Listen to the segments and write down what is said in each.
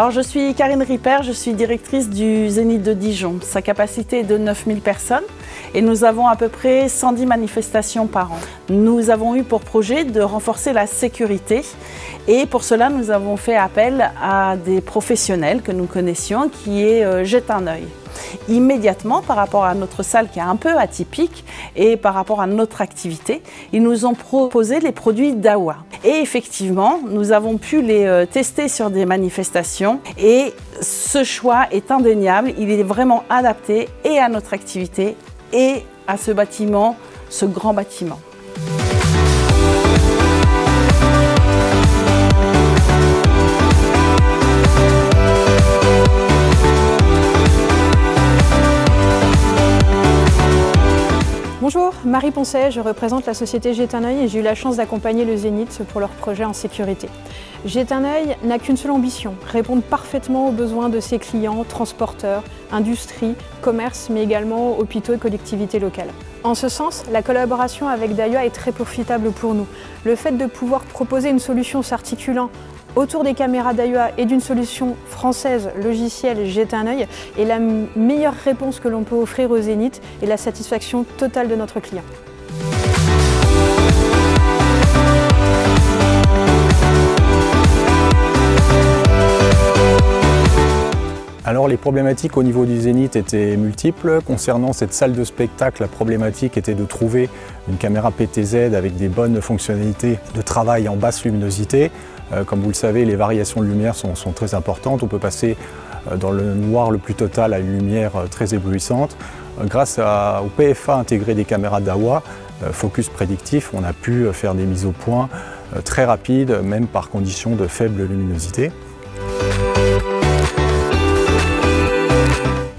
Alors je suis Karine Ripper, je suis directrice du Zénith de Dijon. Sa capacité est de 9000 personnes et nous avons à peu près 110 manifestations par an. Nous avons eu pour projet de renforcer la sécurité et pour cela nous avons fait appel à des professionnels que nous connaissions qui est Jette un œil. Immédiatement, par rapport à notre salle qui est un peu atypique et par rapport à notre activité, ils nous ont proposé les produits Dawa. Et effectivement, nous avons pu les tester sur des manifestations et ce choix est indéniable, il est vraiment adapté et à notre activité et à ce bâtiment, ce grand bâtiment. Bonjour, Marie Poncet, je représente la société Jette un œil et j'ai eu la chance d'accompagner le Zénith pour leur projet en sécurité. Jette un œil n'a qu'une seule ambition, répondre parfaitement aux besoins de ses clients, transporteurs, industries, commerces, mais également hôpitaux et collectivités locales. En ce sens, la collaboration avec Dawa est très profitable pour nous. Le fait de pouvoir proposer une solution s'articulant autour des caméras Dawa et d'une solution française logicielle Jette un œil est la meilleure réponse que l'on peut offrir au Zénith et la satisfaction totale de notre client. Alors les problématiques au niveau du Zénith étaient multiples. Concernant cette salle de spectacle, la problématique était de trouver une caméra PTZ avec des bonnes fonctionnalités de travail en basse luminosité. Comme vous le savez, les variations de lumière sont très importantes. On peut passer dans le noir le plus total à une lumière très éblouissante. Grâce au PFA intégré des caméras Dawa, focus prédictif, on a pu faire des mises au point très rapides, même par conditions de faible luminosité.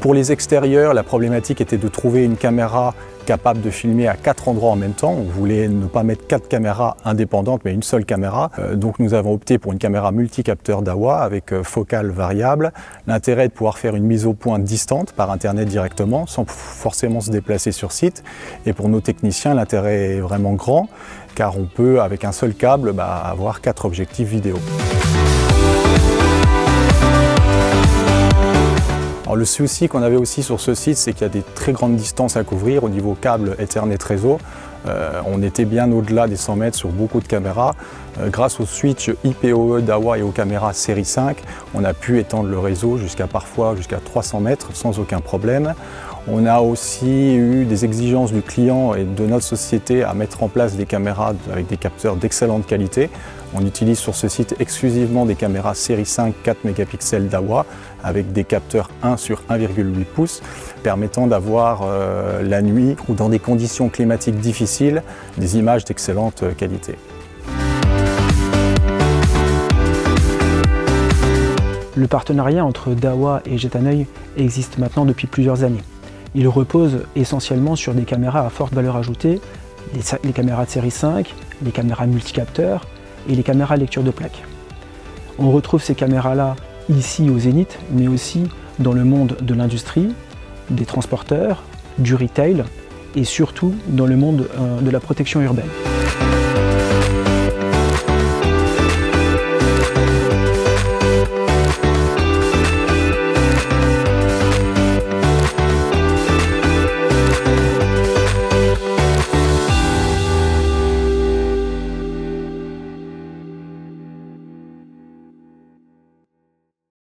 Pour les extérieurs, la problématique était de trouver une caméra capable de filmer à 4 endroits en même temps. On voulait ne pas mettre 4 caméras indépendantes, mais une seule caméra. Donc nous avons opté pour une caméra multicapteur Dawa avec focale variable. L'intérêt est de pouvoir faire une mise au point distante par Internet directement, sans forcément se déplacer sur site. Et pour nos techniciens, l'intérêt est vraiment grand, car on peut, avec un seul câble, avoir 4 objectifs vidéo. Alors, le souci qu'on avait aussi sur ce site, c'est qu'il y a des très grandes distances à couvrir au niveau câble Ethernet réseau. On était bien au-delà des 100 mètres sur beaucoup de caméras. Grâce au switch IPOE Dawa et aux caméras série 5, on a pu étendre le réseau parfois jusqu'à 300 mètres sans aucun problème. On a aussi eu des exigences du client et de notre société à mettre en place des caméras avec des capteurs d'excellente qualité. On utilise sur ce site exclusivement des caméras série 5 4 mégapixels Dawa avec des capteurs 1 sur 1,8 pouces permettant d'avoir la nuit ou dans des conditions climatiques difficiles des images d'excellente qualité. Le partenariat entre Dawa et Jette un œil existe maintenant depuis plusieurs années. Il repose essentiellement sur des caméras à forte valeur ajoutée, les caméras de série 5, les caméras multicapteurs et les caméras lecture de plaques. On retrouve ces caméras-là ici au Zénith, mais aussi dans le monde de l'industrie, des transporteurs, du retail et surtout dans le monde de la protection urbaine.